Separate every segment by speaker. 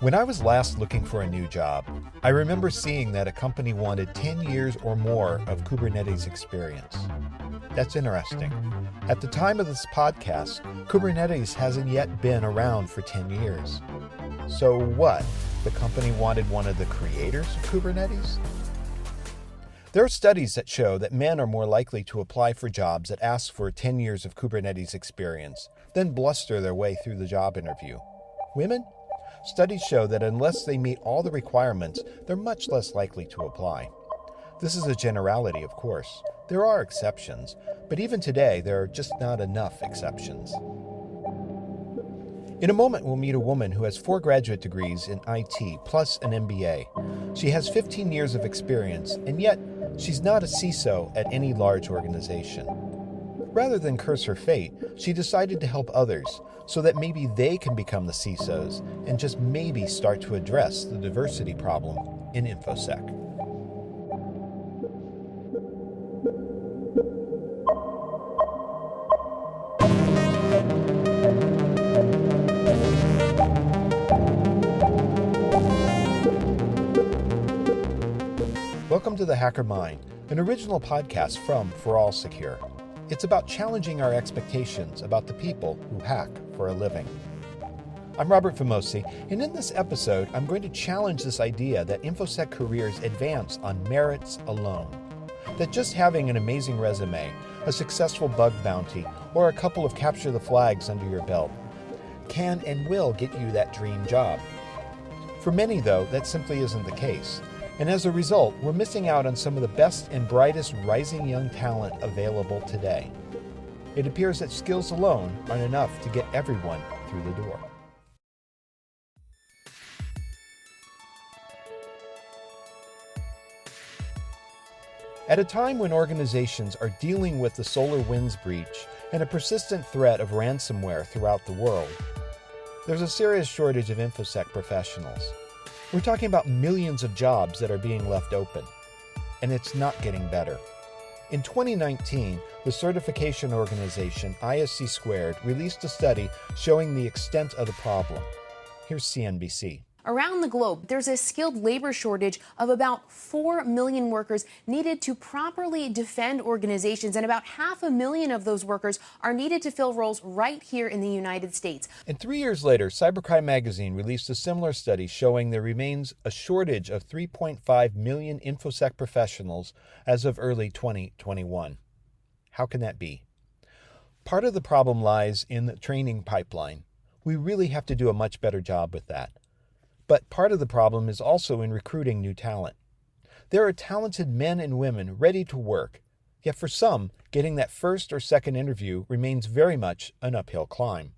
Speaker 1: When I was last looking for a new job, I remember seeing that a company wanted 10 years or more of Kubernetes experience. That's interesting. At the time of this podcast, Kubernetes hasn't yet been around for 10 years. So what? The company wanted one of the creators of Kubernetes? There are studies that show that men are more likely to apply for jobs that ask for 10 years of Kubernetes experience than bluster their way through the job interview. Women? Studies show that unless they meet all the requirements, they're much less likely to apply. This is a generality, of course. There are exceptions, but even today, there are just not enough exceptions. In a moment, we'll meet a woman who has 4 graduate degrees in IT plus an MBA. She has 15 years of experience, and yet she's not a CISO at any large organization. Rather than curse her fate, she decided to help others so that maybe they can become the CISOs and just maybe start to address the diversity problem in infosec. Welcome to The Hacker Mind, an original podcast from For All Secure. It's about challenging our expectations about the people who hack for a living. I'm Robert Famosi, and in this episode, I'm going to challenge this idea that infosec careers advance on merits alone. That just having an amazing resume, a successful bug bounty, or a couple of capture the flags under your belt can and will get you that dream job. For many, though, that simply isn't the case. And as a result, we're missing out on some of the best and brightest rising young talent available today. It appears that skills alone aren't enough to get everyone through the door. At a time when organizations are dealing with the SolarWinds breach and a persistent threat of ransomware throughout the world, there's a serious shortage of infosec professionals. We're talking about millions of jobs that are being left open, and it's not getting better. In 2019, the certification organization ISC² released a study showing the extent of the problem. Here's CNBC.
Speaker 2: Around the globe, there's a skilled labor shortage of about 4 million workers needed to properly defend organizations, and about 500,000 of those workers are needed to fill roles right here in the United States.
Speaker 1: And 3 years later, Cybercrime magazine released a similar study showing there remains a shortage of 3.5 million infosec professionals as of early 2021. How can that be? Part of the problem lies in the training pipeline. We really have to do a much better job with that. But part of the problem is also in recruiting new talent. There are talented men and women ready to work, yet for some, getting that first or second interview remains very much an uphill climb.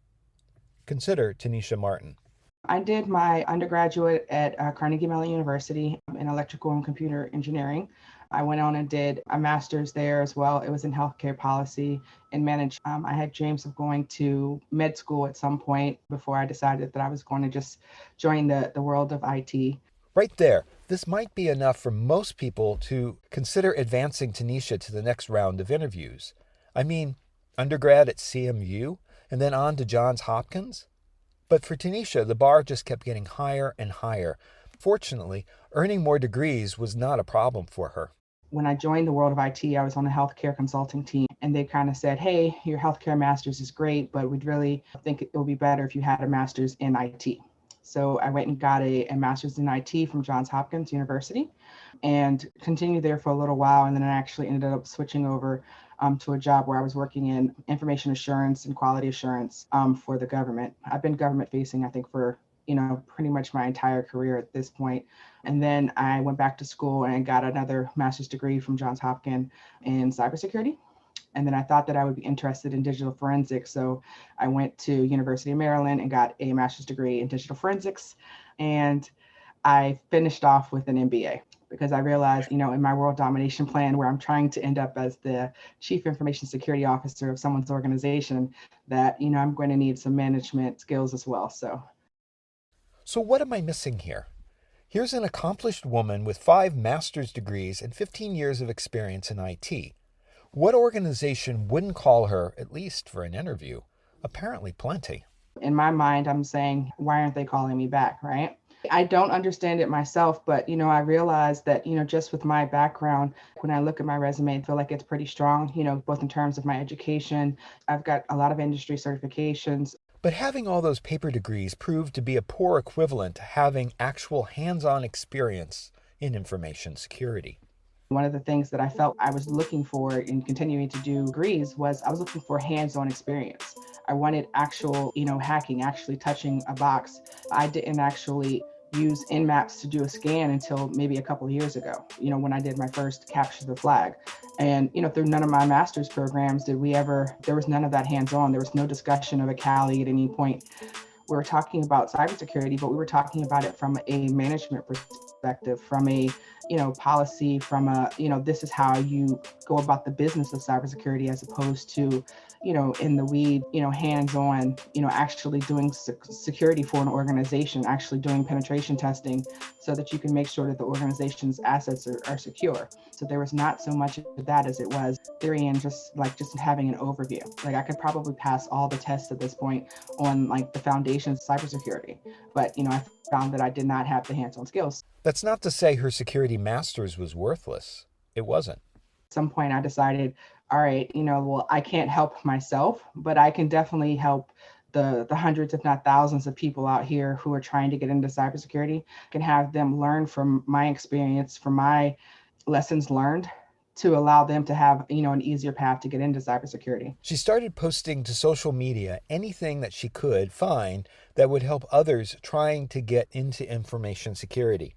Speaker 1: Consider Tennisha Martin.
Speaker 3: I did my undergraduate at Carnegie Mellon University in electrical and computer engineering. I went on and did a master's there as well. It was in healthcare policy and management. I had dreams of going to med school at some point before I decided that I was going to just join the world of IT.
Speaker 1: Right there, this might be enough for most people to consider advancing Tennisha to the next round of interviews. I mean, undergrad at CMU and then on to Johns Hopkins? But for Tennisha, the bar just kept getting higher and higher. Fortunately, earning more degrees was not a problem for her.
Speaker 3: When I joined the world of IT, I was on a healthcare consulting team, and they kind of said, hey, your healthcare master's is great, but we'd really think it would be better if you had a master's in IT. So I went and got a master's in IT from Johns Hopkins University and continued there for a little while. And then I actually ended up switching over to a job where I was working in information assurance and quality assurance for the government. I've been government facing, I think, for pretty much my entire career at this point. And then I went back to school and got another master's degree from Johns Hopkins in cybersecurity. And then I thought that I would be interested in digital forensics. So I went to University of Maryland and got a master's degree in digital forensics. And I finished off with an MBA because I realized, in my world domination plan where I'm trying to end up as the chief information security officer of someone's organization, that, I'm going to need some management skills as well.
Speaker 1: So what am I missing here? Here's an accomplished woman with 5 master's degrees and 15 years of experience in IT. What organization wouldn't call her, at least for an interview? Apparently plenty.
Speaker 3: In my mind, I'm saying, why aren't they calling me back, right? I don't understand it myself, but I realized that, just with my background, when I look at my resume, I feel like it's pretty strong, both in terms of my education. I've got a lot of industry certifications.
Speaker 1: But having all those paper degrees proved to be a poor equivalent to having actual hands-on experience in information security.
Speaker 3: One of the things that I felt I was looking for in continuing to do degrees was I was looking for hands-on experience. I wanted actual, hacking, actually touching a box. I didn't actually use Nmaps to do a scan until maybe a couple of years ago, when I did my first capture the flag. And, through none of my master's programs there was none of that hands-on. There was no discussion of a Cali at any point. We were talking about cybersecurity, but we were talking about it from a management perspective, from a policy, from a this is how you go about the business of cybersecurity, as opposed to in the weed, hands-on, actually doing security for an organization, actually doing penetration testing so that you can make sure that the organization's assets are secure. So there was not so much of that as it was theory and just having an overview. Like I could probably pass all the tests at this point on the foundations of cybersecurity, but I found that I did not have the hands-on skills.
Speaker 1: That's not to say her security master's was worthless. It wasn't.
Speaker 3: At some point I decided, all right, well, I can't help myself, but I can definitely help the hundreds, if not thousands of people out here who are trying to get into cybersecurity. I can have them learn from my experience, from my lessons learned, to allow them to have, an easier path to get into cybersecurity.
Speaker 1: She started posting to social media anything that she could find that would help others trying to get into information security.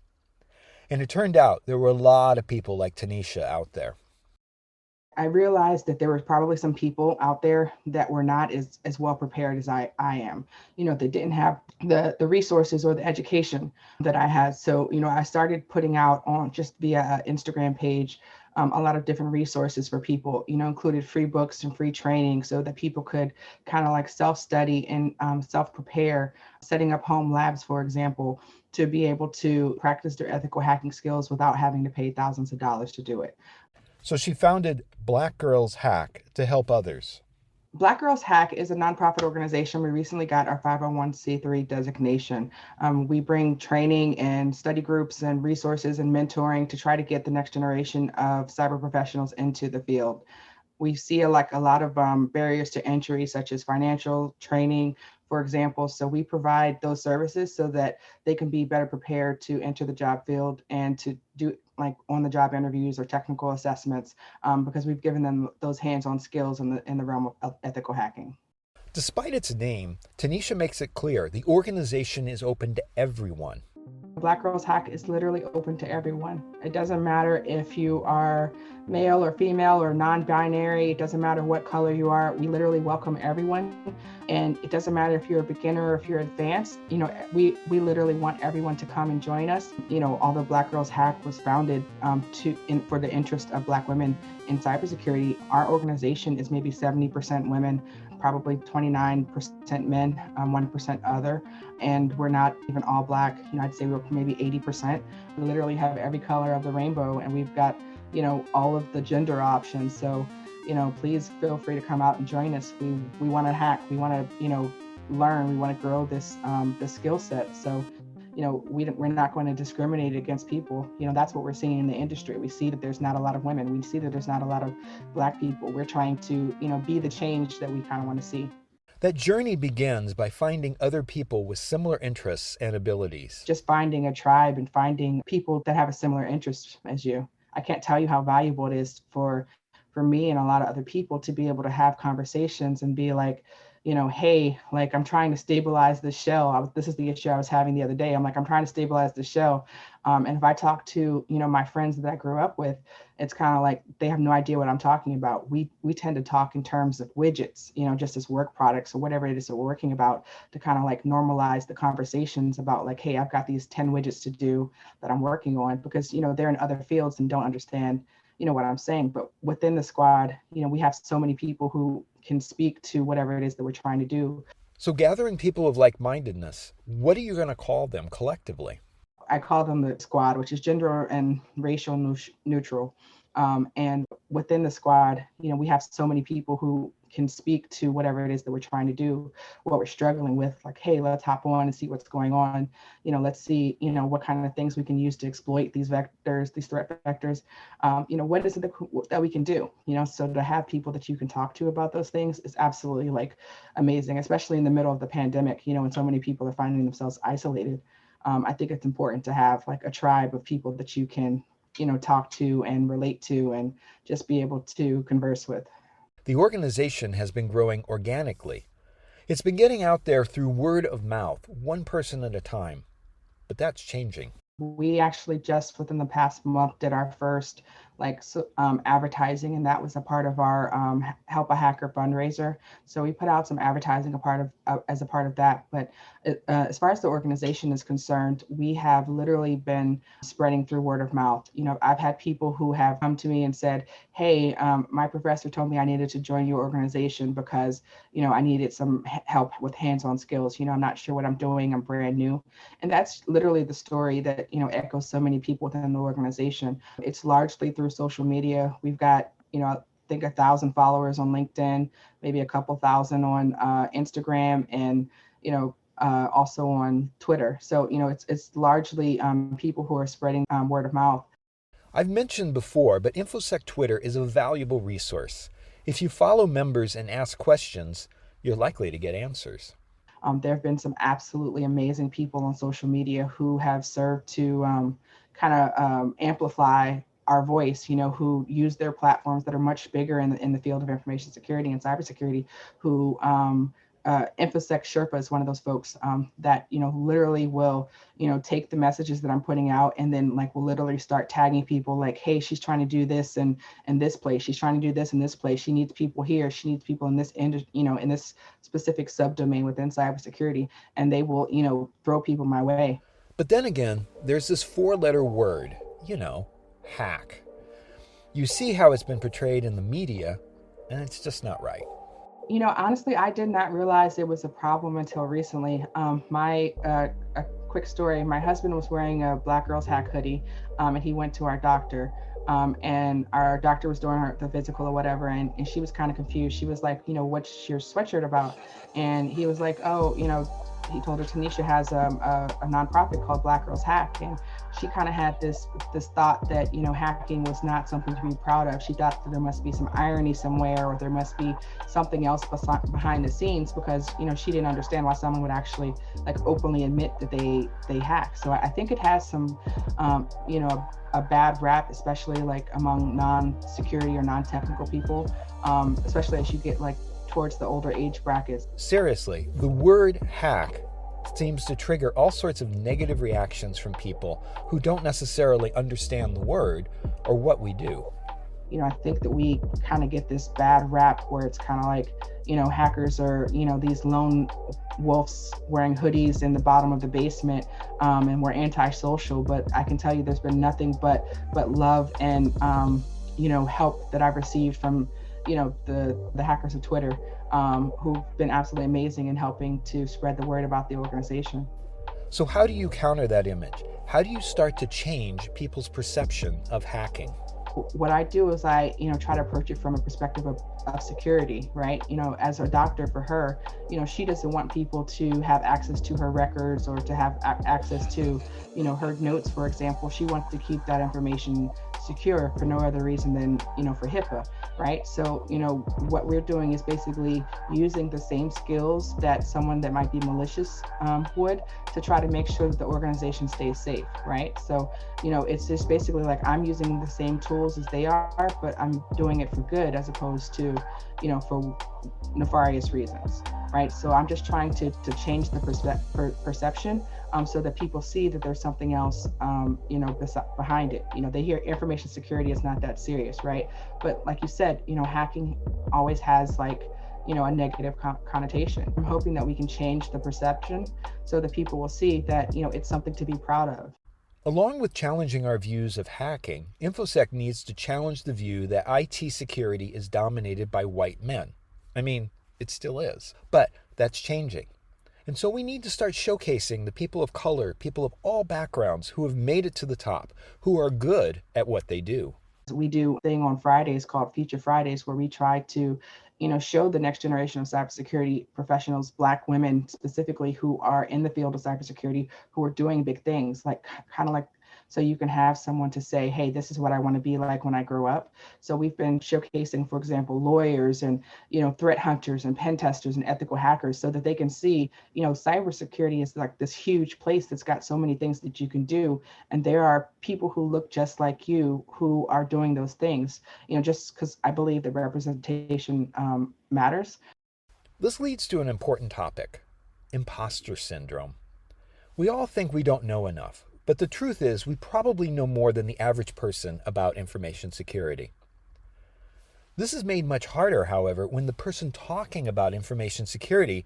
Speaker 1: And it turned out there were a lot of people like Tennisha out there.
Speaker 3: I realized that there were probably some people out there that were not as well prepared as I am. They didn't have the resources or the education that I had. So, I started putting out on just via Instagram page a lot of different resources for people, included free books and free training so that people could kind of self-study and self-prepare, setting up home labs, for example, to be able to practice their ethical hacking skills without having to pay thousands of dollars to do it.
Speaker 1: So she founded Black Girls Hack to help others.
Speaker 3: Black Girls Hack is a nonprofit organization. We recently got our 501c3 designation. We bring training and study groups and resources and mentoring to try to get the next generation of cyber professionals into the field. We see a lot of barriers to entry, such as financial, training, for example. So we provide those services so that they can be better prepared to enter the job field and to do on-the-job interviews or technical assessments, because we've given them those hands-on skills in the realm of ethical hacking.
Speaker 1: Despite its name, Tennisha makes it clear the organization is open to everyone.
Speaker 3: Black Girls Hack is literally open to everyone. It doesn't matter if you are male or female or non-binary. It doesn't matter what color you are. We literally welcome everyone. And it doesn't matter if you're a beginner or if you're advanced. We literally want everyone to come and join us. Although Black Girls Hack was founded for the interest of Black women in cybersecurity, our organization is maybe 70% women, probably 29% men, 1% other. And we're not even all Black. I'd say we're maybe 80%. We literally have every color of the rainbow, and we've got, all of the gender options. So, please feel free to come out and join us. We want to hack. We want to, learn. We want to grow this skill set. So, we're not going to discriminate against people. That's what we're seeing in the industry. We see that there's not a lot of women. We see that there's not a lot of Black people. We're trying to, be the change that we kind of want to see.
Speaker 1: That journey begins by finding other people with similar interests and abilities.
Speaker 3: Just finding a tribe and finding people that have a similar interest as you. I can't tell you how valuable it is for me and a lot of other people to be able to have conversations and be like, hey, I'm trying to stabilize this shell. This is the issue I was having the other day. I'm trying to stabilize the shell. And if I talk to, my friends that I grew up with, it's kind of like they have no idea what I'm talking about. We tend to talk in terms of widgets, just as work products or whatever it is that we're working about, to kind of normalize the conversations about hey, I've got these 10 widgets to do that I'm working on, because, they're in other fields and don't understand, what I'm saying. But within the squad, we have so many people who can speak to whatever it is that we're trying to do.
Speaker 1: So gathering people of like-mindedness, what are you going to call them collectively?
Speaker 3: I call them the squad, which is gender and racial neutral. And within the squad, we have so many people who can speak to whatever it is that we're trying to do, what we're struggling with. Like, hey, let's hop on and see what's going on. Let's see, what kind of things we can use to exploit these vectors, these threat vectors. What is it that we can do? So to have people that you can talk to about those things is absolutely like amazing, especially in the middle of the pandemic, when so many people are finding themselves isolated. I think it's important to have like a tribe of people that you can talk to and relate to and just be able to converse with.
Speaker 1: The organization has been growing organically. It's been getting out there through word of mouth, one person at a time. But that's changing.
Speaker 3: We actually just within the past month did our first advertising, and that was a part of our Help a Hacker fundraiser. So we put out some advertising as a part of that. But as far as the organization is concerned, we have literally been spreading through word of mouth. I've had people who have come to me and said, hey, my professor told me I needed to join your organization because, I needed some help with hands-on skills. I'm not sure what I'm doing. I'm brand new. And that's literally the story that, echoes so many people within the organization. It's largely through social media. We've got, I think 1,000 followers on LinkedIn, maybe a couple thousand on Instagram, and, also on Twitter. So, it's largely people who are spreading word of mouth.
Speaker 1: I've mentioned before, but InfoSec Twitter is a valuable resource. If you follow members and ask questions, you're likely to get answers.
Speaker 3: There have been some absolutely amazing people on social media who have served to amplify our voice, who use their platforms that are much bigger in the field of information security and cybersecurity, who InfoSec Sherpa is one of those folks that, literally will, take the messages that I'm putting out and then will literally start tagging people like, hey, she's trying to do this in this place. She's trying to do this in this place. She needs people here. She needs people in this, in this specific subdomain within cybersecurity. And they will, throw people my way.
Speaker 1: But then again, there's this 4-letter word, hack. You see how it's been portrayed in the media, and it's just not right.
Speaker 3: Honestly, I did not realize it was a problem until recently. A quick story, my husband was wearing a Black Girls Hack hoodie, and he went to our doctor, and our doctor was doing the physical or whatever, and she was kind of confused. She was like, what's your sweatshirt about? And he was like, oh, he told her Tennisha has a nonprofit called Black Girls Hack, and she kind of had this thought that hacking was not something to be proud of. She thought that there must be some irony somewhere, or there must be something else behind the scenes, because she didn't understand why someone would actually openly admit that they hack. So I think it has some a bad rap, especially among non-security or non-technical people, especially as you get towards the older age brackets.
Speaker 1: Seriously, the word hack seems to trigger all sorts of negative reactions from people who don't necessarily understand the word or what we do.
Speaker 3: I think that we kind of get this bad rap where it's kind of hackers are, these lone wolves wearing hoodies in the bottom of the basement, and we're antisocial. But I can tell you there's been nothing but love and, help that I've received from the hackers of Twitter, who've been absolutely amazing in helping to spread the word about the organization.
Speaker 1: So how do you counter that image? How do you start to change people's perception of hacking?
Speaker 3: What I do is I, try to approach it from a perspective of security, right? As a doctor for her, she doesn't want people to have access to her records or to have access to, her notes, for example. She wants to keep that information secure for no other reason than, for HIPAA, right? So, what we're doing is basically using the same skills that someone that might be malicious would, to try to make sure that the organization stays safe, right? So, it's just basically I'm using the same tools as they are, but I'm doing it for good as opposed to, for nefarious reasons, right? So I'm just trying to change the perception, so that people see that there's something else, behind it. They hear information security is not that serious, right? But like you said, hacking always has a negative connotation. I'm hoping that we can change the perception so that people will see that, it's something to be proud of.
Speaker 1: Along with challenging our views of hacking, InfoSec needs to challenge the view that IT security is dominated by white men. I mean, it still is, but that's changing. And so we need to start showcasing the people of color, people of all backgrounds who have made it to the top, who are good at what they do.
Speaker 3: We do a thing on Fridays called Future Fridays, where we try to, show the next generation of cybersecurity professionals, Black women specifically, who are in the field of cybersecurity, who are doing big things, like kind of like, so you can have someone to say, hey, this is what I want to be like when I grow up. So we've been showcasing, for example, lawyers and, threat hunters and pen testers and ethical hackers, so that they can see, cybersecurity is like this huge place that's got so many things that you can do. And there are people who look just like you who are doing those things, just because I believe that representation matters.
Speaker 1: This leads to an important topic: imposter syndrome. We all think we don't know enough, but the truth is we probably know more than the average person about information security. This is made much harder, however, when the person talking about information security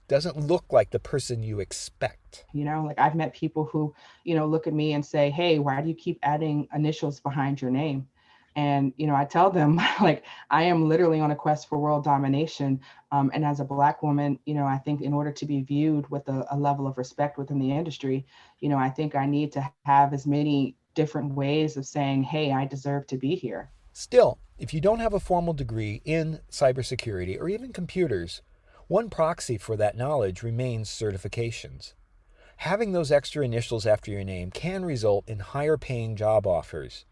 Speaker 1: doesn't look like the person you expect.
Speaker 3: Like I've met people who, look at me and say, hey, why do you keep adding initials behind your name? And, I tell them, like, I am literally on a quest for world domination. And as a Black woman, I think in order to be viewed with a level of respect within the industry, I think I need to have as many different ways of saying, hey, I deserve to be here.
Speaker 1: Still, if you don't have a formal degree in cybersecurity or even computers, one proxy for that knowledge remains certifications. Having those extra initials after your name can result in higher paying job offers.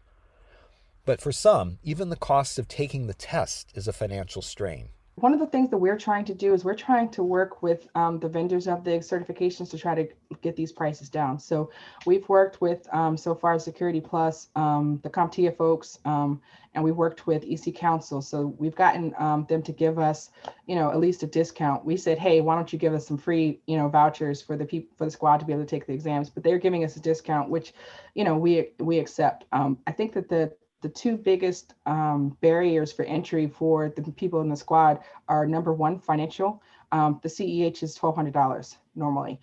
Speaker 1: But for some, even the cost of taking the test is a financial strain.
Speaker 3: One of the things that we're trying to do is we're trying to work with the vendors of the certifications to try to get these prices down. So we've worked with, so far, Security Plus, the CompTIA folks, and we worked with EC Council. So we've gotten them to give us, at least a discount. We said, hey, why don't you give us some free, vouchers for the people, for the squad to be able to take the exams? But they're giving us a discount, which, we accept. I think that the two biggest barriers for entry for the people in the squad are, number one, financial. The CEH is $1,200 normally.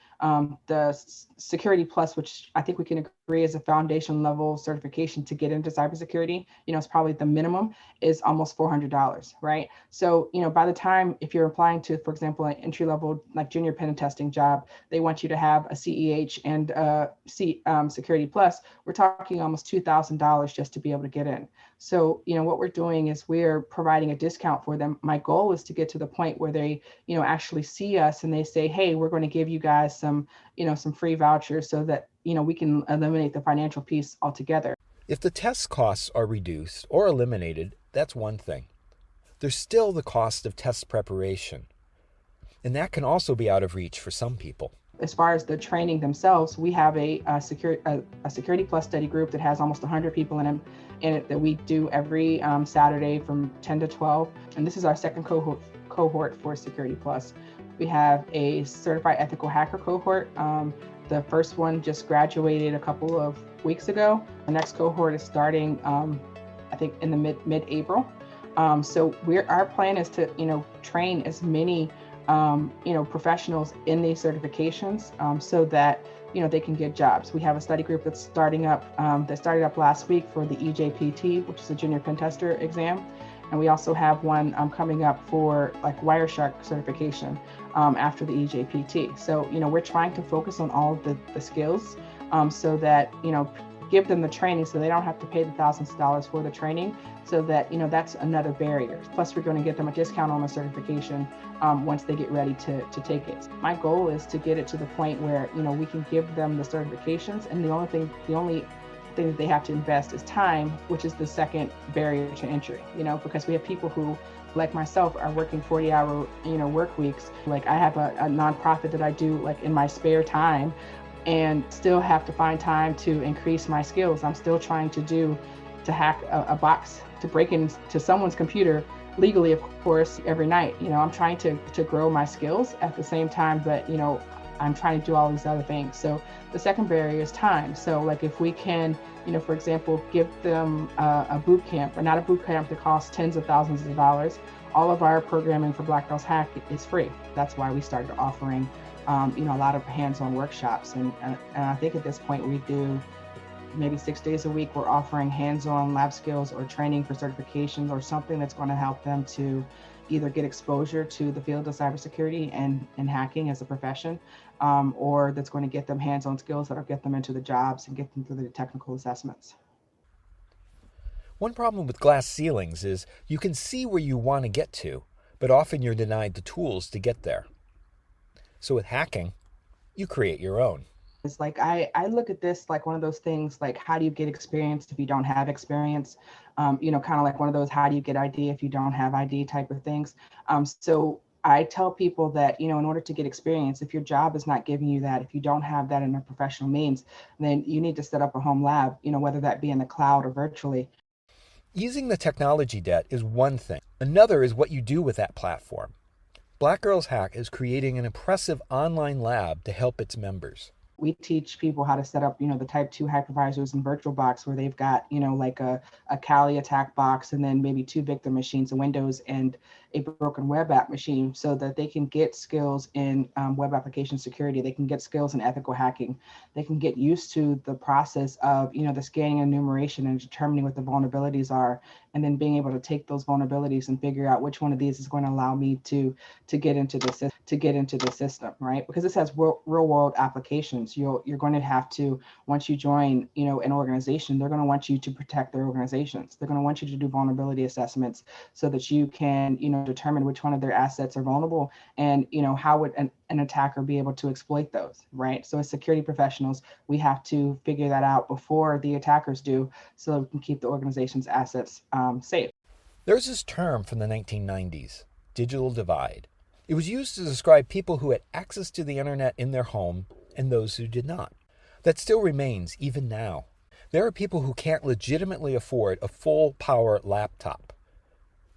Speaker 3: The Security Plus, which I think we can agree is a foundation level certification to get into cybersecurity, it's probably the minimum, is almost $400, right? So, by the time, if you're applying to, for example, an entry level, like junior pen testing job, they want you to have a CEH and Security Plus. We're talking almost $2,000 just to be able to get in. So, what we're doing is we're providing a discount for them. My goal is to get to the point where they, actually see us and they say, hey, we're going to give you guys some free vouchers so that, we can eliminate the financial piece altogether.
Speaker 1: If the test costs are reduced or eliminated, that's one thing. There's still the cost of test preparation, and that can also be out of reach for some people.
Speaker 3: As far as the training themselves, we have a Security Plus study group that has almost 100 people in it that we do every Saturday from 10 to 12. And this is our second cohort for Security Plus. We have a certified ethical hacker cohort. The first one just graduated a couple of weeks ago. The next cohort is starting, I think, in the mid-April. So our plan is to, train as many professionals in these certifications so that, they can get jobs. We have a study group that's starting up, that started up last week for the EJPT, which is a junior pen tester exam. And we also have one coming up for like Wireshark certification after the EJPT. So, we're trying to focus on all of the skills so that, give them the training so they don't have to pay the thousands of dollars for the training, so that, that's another barrier. Plus, we're going to get them a discount on the certification once they get ready to take it. My goal is to get it to the point where, we can give them the certifications, and the only thing that they have to invest is time, which is the second barrier to entry, because we have people who, like myself, are working 40-hour, work weeks. Like I have a nonprofit that I do like in my spare time, and still have to find time to increase my skills. I'm still trying to hack a box, to break into someone's computer legally, of course, every night. I'm trying to grow my skills at the same time, but, I'm trying to do all these other things. So the second barrier is time. So like if we can, for example, give them a boot camp, or not a boot camp that costs tens of thousands of dollars. All of our programming for Black Belts Hack is free. That's why we started offering, a lot of hands-on workshops. And I think at this point we do maybe 6 days a week, we're offering hands-on lab skills or training for certifications or something that's going to help them to either get exposure to the field of cybersecurity and hacking as a profession, or that's going to get them hands-on skills that'll get them into the jobs and get them through the technical assessments.
Speaker 1: One problem with glass ceilings is you can see where you want to get to, but often you're denied the tools to get there. So with hacking, you create your own.
Speaker 3: It's like I look at this like one of those things like, how do you get experience if you don't have experience? Kind of like one of those, how do you get ID if you don't have ID type of things. So I tell people that, in order to get experience, if your job is not giving you that, if you don't have that in a professional means, then you need to set up a home lab, whether that be in the cloud or virtually.
Speaker 1: Using the technology debt is one thing. Another is what you do with that platform. Black Girls Hack is creating an impressive online lab to help its members.
Speaker 3: We teach people how to set up, the type 2 hypervisors in VirtualBox where they've got, like a Kali attack box and then maybe 2 victim machines, a Windows and a broken web app machine, so that they can get skills in web application security. They can get skills in ethical hacking. They can get used to the process of, the scanning and enumeration and determining what the vulnerabilities are, and then being able to take those vulnerabilities and figure out which one of these is going to allow me to get into the system, right? Because this has real world applications. You're going to have to, once you join, an organization, they're going to want you to protect their organizations. They're going to want you to do vulnerability assessments so that you can, determine which one of their assets are vulnerable and, how would an attacker be able to exploit those, right? So as security professionals, we have to figure that out before the attackers do, so that we can keep the organization's assets safe.
Speaker 1: There's this term from the 1990s, digital divide. It was used to describe people who had access to the internet in their home and those who did not. That still remains even now. There are people who can't legitimately afford a full power laptop.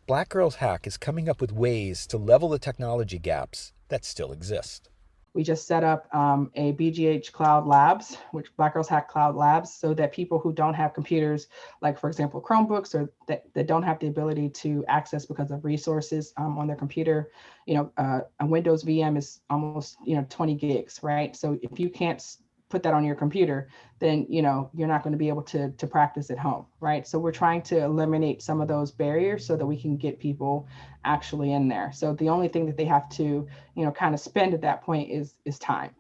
Speaker 1: Black Girls Hack is coming up with ways to level the technology gaps that still exist.
Speaker 3: We just set up a BGH Cloud Labs, which Black Girls Hack Cloud Labs, so that people who don't have computers, like for example, Chromebooks, or that don't have the ability to access because of resources on their computer, a Windows VM is almost 20 gigs, right? So if you can't put that on your computer, then you're not going to be able to practice at home, right? So we're trying to eliminate some of those barriers so that we can get people actually in there. So the only thing that they have to kind of spend at that point is time.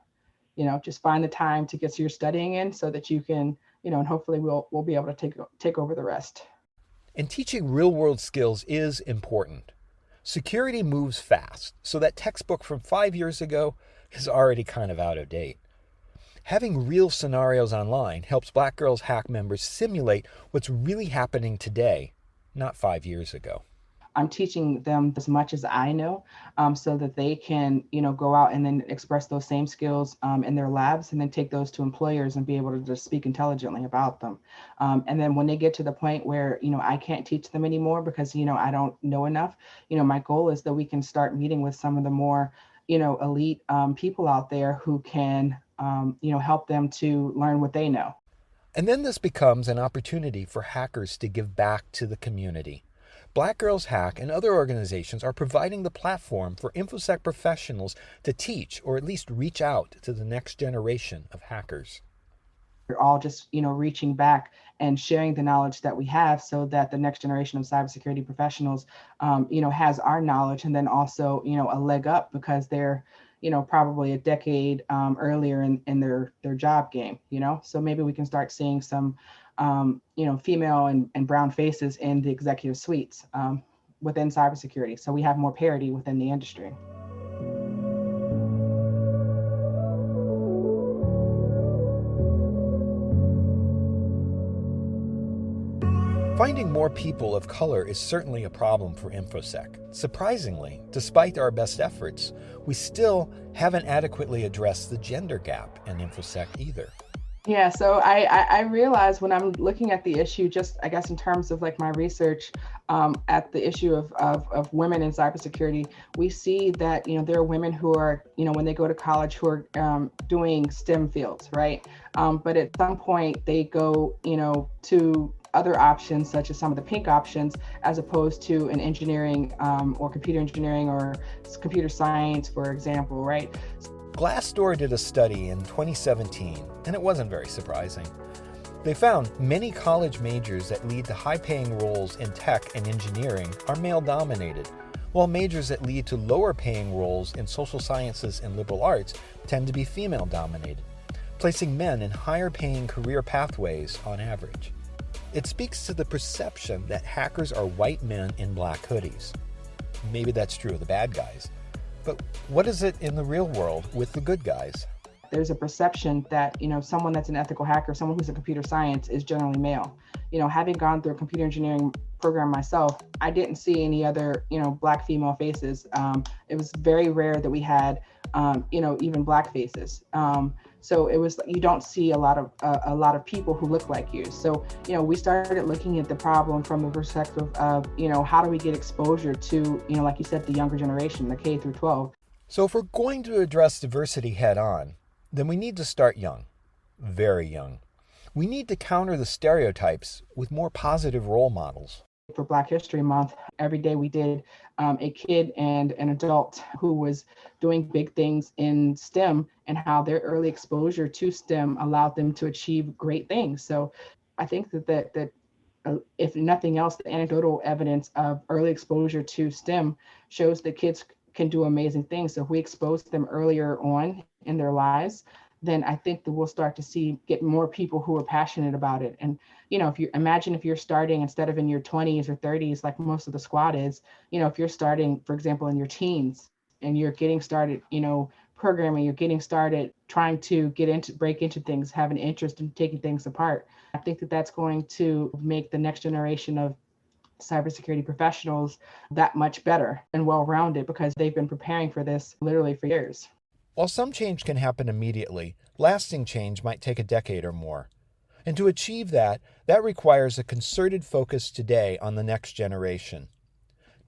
Speaker 3: Just find the time to get your studying in so that you can, and hopefully we'll be able to take over the rest.
Speaker 1: And teaching real world skills is important. Security moves fast, so that textbook from 5 years ago is already kind of out of date. Having real scenarios online helps Black Girls Hack members simulate what's really happening today, not 5 years ago.
Speaker 3: I'm teaching them as much as I know, so that they can, go out and then express those same skills in their labs, and then take those to employers and be able to just speak intelligently about them. And then when they get to the point where, I can't teach them anymore because, I don't know enough, my goal is that we can start meeting with some of the more, elite people out there who can, help them to learn what they know.
Speaker 1: And then this becomes an opportunity for hackers to give back to the community. Black Girls Hack and other organizations are providing the platform for infosec professionals to teach, or at least reach out to the next generation of hackers.
Speaker 3: We're all just, reaching back and sharing the knowledge that we have, so that the next generation of cybersecurity professionals, has our knowledge, and then also, a leg up because they're, probably a decade earlier in their job game, so maybe we can start seeing some, female and brown faces in the executive suites within cybersecurity. So we have more parity within the industry.
Speaker 1: Finding more people of color is certainly a problem for InfoSec. Surprisingly, despite our best efforts, we still haven't adequately addressed the gender gap in InfoSec either.
Speaker 3: Yeah, so I realize when I'm looking at the issue, just I guess in terms of like my research at the issue of women in cybersecurity, we see that, there are women who are, when they go to college, who are doing STEM fields, right? But at some point they go, to other options, such as some of the pink options, as opposed to an engineering or computer engineering or computer science, for example, right?
Speaker 1: Glassdoor did a study in 2017, and it wasn't very surprising. They found many college majors that lead to high-paying roles in tech and engineering are male-dominated, while majors that lead to lower-paying roles in social sciences and liberal arts tend to be female-dominated, placing men in higher-paying career pathways on average. It speaks to the perception that hackers are white men in black hoodies. Maybe that's true of the bad guys, but what is it in the real world with the good guys?
Speaker 3: There's a perception that, someone that's an ethical hacker, someone who's in computer science is generally male. Having gone through a computer engineering program myself, I didn't see any other, black female faces. It was very rare that we had, even black faces. So it was, you don't see a lot of people who look like you. So, we started looking at the problem from the perspective of, how do we get exposure to, like you said, the younger generation, the K through 12.
Speaker 1: So if we're going to address diversity head on, then we need to start young, very young. We need to counter the stereotypes with more positive role models.
Speaker 3: For Black History Month, every day we did a kid and an adult who was doing big things in STEM and how their early exposure to STEM allowed them to achieve great things. So I think that if nothing else, the anecdotal evidence of early exposure to STEM shows that kids can do amazing things. So if we expose them earlier on in their lives, then I think that we'll start to get more people who are passionate about it. And, if you're starting instead of in your 20s or 30s, like most of the squad is, if you're starting, for example, in your teens and you're getting started, programming, you're getting started trying to break into things, have an interest in taking things apart. I think that that's going to make the next generation of cybersecurity professionals that much better and well-rounded because they've been preparing for this literally for years.
Speaker 1: While some change can happen immediately, lasting change might take a decade or more. And to achieve that requires a concerted focus today on the next generation.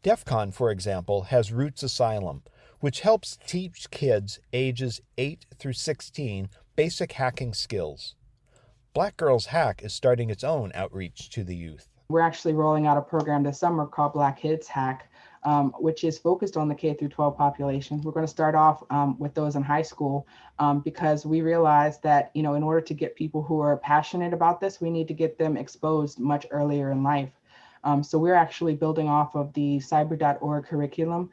Speaker 1: DEF CON, for example, has Roots Asylum, which helps teach kids ages 8 through 16 basic hacking skills. Black Girls Hack is starting its own outreach to the youth.
Speaker 3: We're actually rolling out a program this summer called Black Kids Hack, which is focused on the K through 12 population. We're going to start off with those in high school because we realize that, in order to get people who are passionate about this, we need to get them exposed much earlier in life. So we're actually building off of the cyber.org curriculum,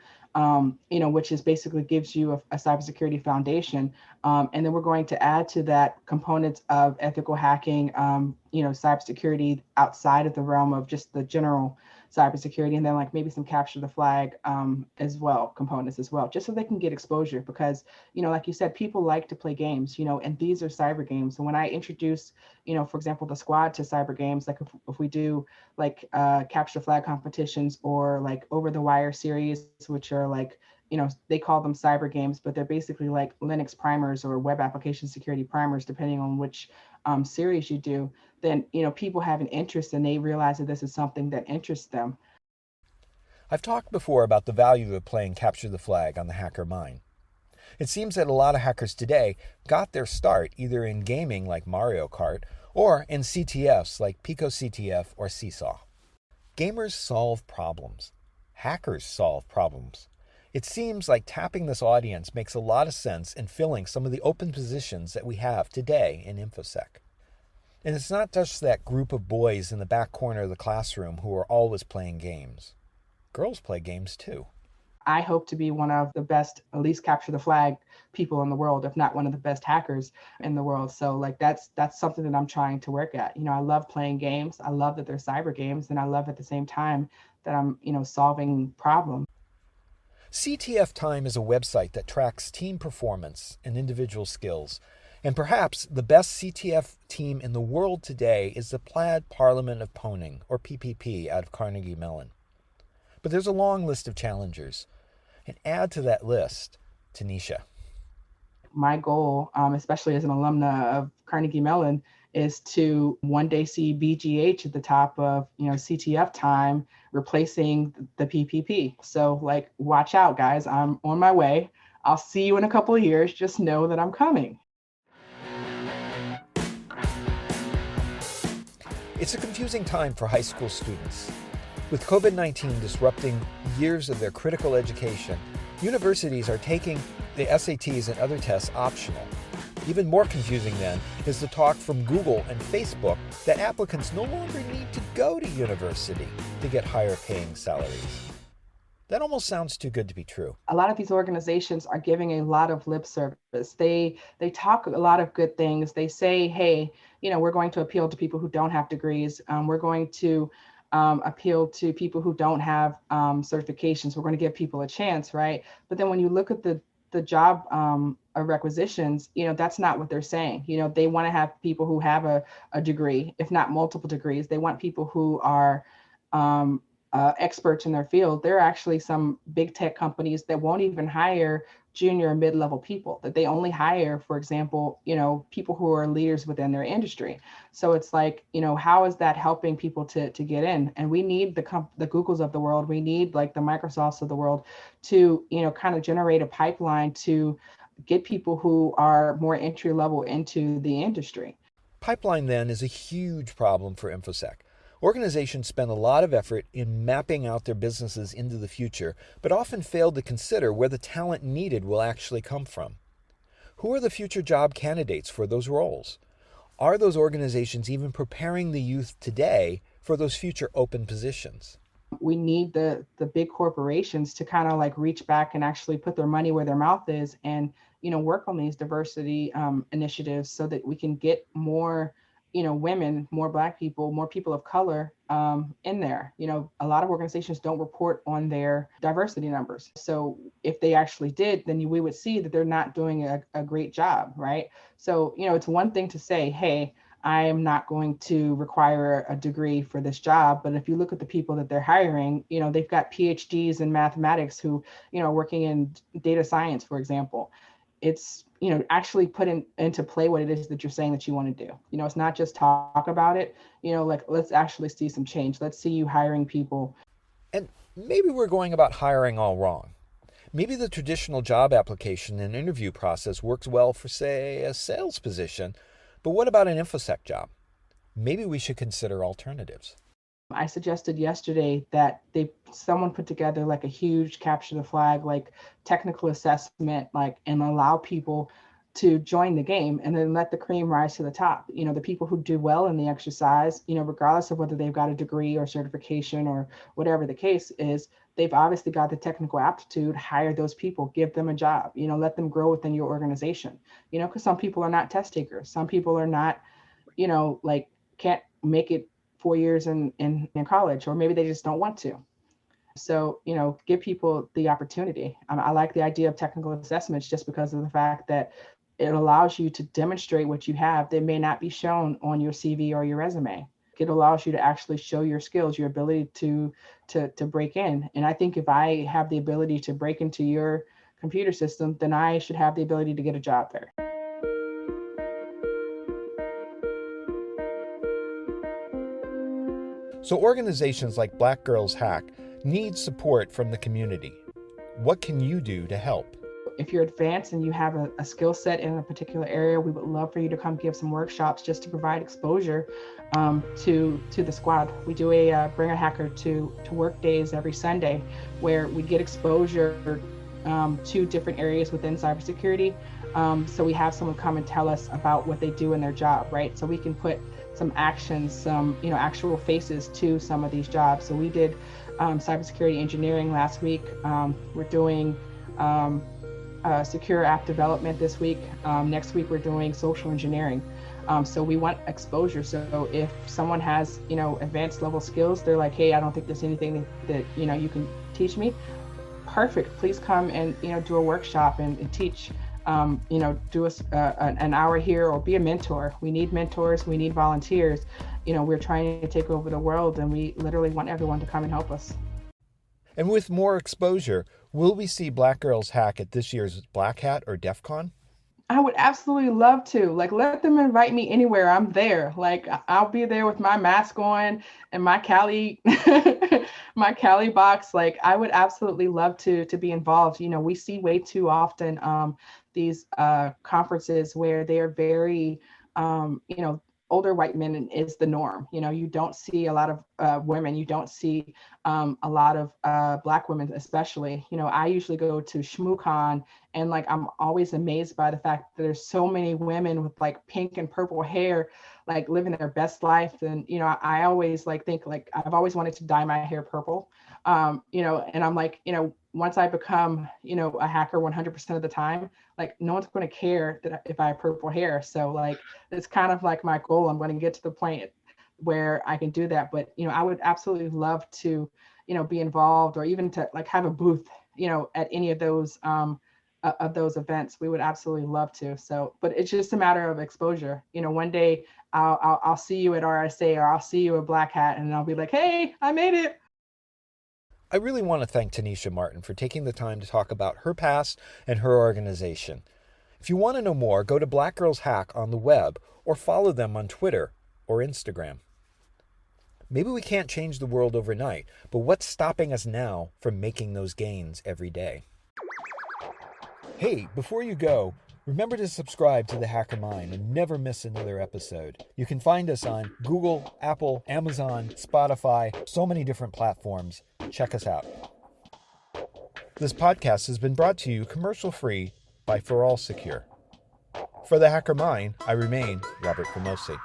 Speaker 3: which is basically gives you a cybersecurity foundation. And then we're going to add to that components of ethical hacking, cybersecurity outside of the realm of just the general cybersecurity, and then like maybe some capture the flag components as well, just so they can get exposure because, like you said, people like to play games, and these are cyber games. And when I introduce, for example, the squad to cyber games, like if we do like capture the flag competitions or like over the wire series, which are like, they call them cyber games, but they're basically like Linux primers or web application security primers, depending on which series you do, then, people have an interest and they realize that this is something that interests them.
Speaker 1: I've talked before about the value of playing Capture the Flag on the Hacker Mine. It seems that a lot of hackers today got their start either in gaming like Mario Kart or in CTFs like Pico CTF or Seesaw. Gamers solve problems. Hackers solve problems. It seems like tapping this audience makes a lot of sense in filling some of the open positions that we have today in infosec. And it's not just that group of boys in the back corner of the classroom who are always playing games. Girls play games too.
Speaker 3: I hope to be one of the best, at least capture the flag people in the world, if not one of the best hackers in the world. So like that's something that I'm trying to work at. I love playing games. I love that they're cyber games, and I love at the same time that I'm, solving problems.
Speaker 1: CTF Time is a website that tracks team performance and individual skills. And perhaps the best CTF team in the world today is the Plaid Parliament of Poning, or PPP, out of Carnegie Mellon. But there's a long list of challengers. And add to that list, Tennisha.
Speaker 3: My goal, especially as an alumna of Carnegie Mellon, is to one day see BGH at the top of, CTF Time, replacing the PPP. So like, watch out, guys. I'm on my way. I'll see you in a couple of years. Just know that I'm coming.
Speaker 1: It's a confusing time for high school students. With COVID-19 disrupting years of their critical education, universities are taking the SATs and other tests optional. Even more confusing then is the talk from Google and Facebook that applicants no longer need to go to university to get higher paying salaries. That almost sounds too good to be true.
Speaker 3: A lot of these organizations are giving a lot of lip service. They talk a lot of good things. They say, hey, we're going to appeal to people who don't have degrees. We're going to appeal to people who don't have certifications. We're going to give people a chance, right? But then when you look at the job requisitions, that's not what they're saying. They want to have people who have a degree, if not multiple degrees. They want people who are experts in their field. There are actually some big tech companies that won't even hire junior and mid-level people, that they only hire, for example, people who are leaders within their industry. So it's like, how is that helping people to get in? And we need the Googles of the world, we need like the Microsofts of the world to, kind of generate a pipeline to get people who are more entry level into the industry.
Speaker 1: Pipeline then is a huge problem for infosec. Organizations spend a lot of effort in mapping out their businesses into the future, but often fail to consider where the talent needed will actually come from. Who are the future job candidates for those roles? Are those organizations even preparing the youth today for those future open positions?
Speaker 3: We need the big corporations to kind of like reach back and actually put their money where their mouth is and, work on these diversity initiatives so that we can get more women, more Black people, more people of color in there. A lot of organizations don't report on their diversity numbers. So if they actually did, then we would see that they're not doing a great job, right? So, it's one thing to say, hey, I am not going to require a degree for this job. But if you look at the people that they're hiring, they've got PhDs in mathematics who, are working in data science, for example. It's, actually put into play what it is that you're saying that you want to do. It's not just talk about it, like let's actually see some change. Let's see you hiring people.
Speaker 1: And maybe we're going about hiring all wrong. Maybe the traditional job application and interview process works well for, say, a sales position, but what about an infosec job? Maybe we should consider alternatives.
Speaker 3: I suggested yesterday that someone put together like a huge capture the flag, like technical assessment, and allow people to join the game and then let the cream rise to the top. The people who do well in the exercise, regardless of whether they've got a degree or certification or whatever the case is, they've obviously got the technical aptitude. Hire those people, give them a job, let them grow within your organization, because some people are not test takers. Some people are not, can't make it 4 years in college, or maybe they just don't want to. So, give people the opportunity. I like the idea of technical assessments just because of the fact that it allows you to demonstrate what you have that may not be shown on your CV or your resume. It allows you to actually show your skills, your ability to break in. And I think if I have the ability to break into your computer system, then I should have the ability to get a job there.
Speaker 1: So organizations like Black Girls Hack need support from the community. What can you do to help?
Speaker 3: If you're advanced and you have a skill set in a particular area, we would love for you to come give some workshops just to provide exposure to the squad. We do a Bring a Hacker to Work days every Sunday where we get exposure to different areas within cybersecurity. So we have someone come and tell us about what they do in their job, right? So we can put some actions, some actual faces to some of these jobs. So we did cybersecurity engineering last week. We're doing secure app development this week. Next week we're doing social engineering. So we want exposure. So if someone has advanced level skills, they're like, hey, I don't think there's anything that you can teach me. Perfect. Please come and do a workshop and teach. Do an hour here or be a mentor. We need mentors. We need volunteers. We're trying to take over the world, and we literally want everyone to come and help us.
Speaker 1: And with more exposure, will we see Black Girls Hack at this year's Black Hat or DEF CON?
Speaker 3: I would absolutely love to. Let them invite me anywhere. I'm there. I'll be there with my mask on and my Cali, my Cali box. I would absolutely love to be involved. We see way too often these conferences where they are very, older white men is the norm. You don't see a lot of women. You don't see a lot of Black women, especially. I usually go to ShmooCon, and like I'm always amazed by the fact that there's so many women with like pink and purple hair, like living their best life. And I always like think like I've always wanted to dye my hair purple. And I'm like, once I become, a hacker 100% of the time, like no one's going to care that if I have purple hair. So like, it's kind of like my goal. I'm going to get to the point where I can do that. But, I would absolutely love to, be involved, or even to like have a booth, at any of those events. We would absolutely love to. So, but it's just a matter of exposure. One day I'll see you at RSA, or I'll see you at Black Hat, and I'll be like, hey, I made it.
Speaker 1: I really want to thank Tennisha Martin for taking the time to talk about her past and her organization. If you want to know more, go to Black Girls Hack on the web, or follow them on Twitter or Instagram. Maybe we can't change the world overnight, but what's stopping us now from making those gains every day? Hey, before you go, remember to subscribe to The Hacker Mind and never miss another episode. You can find us on Google, Apple, Amazon, Spotify, so many different platforms. Check us out. This podcast has been brought to you commercial-free by For All Secure. For The Hacker Mind, I remain Robert Formosi.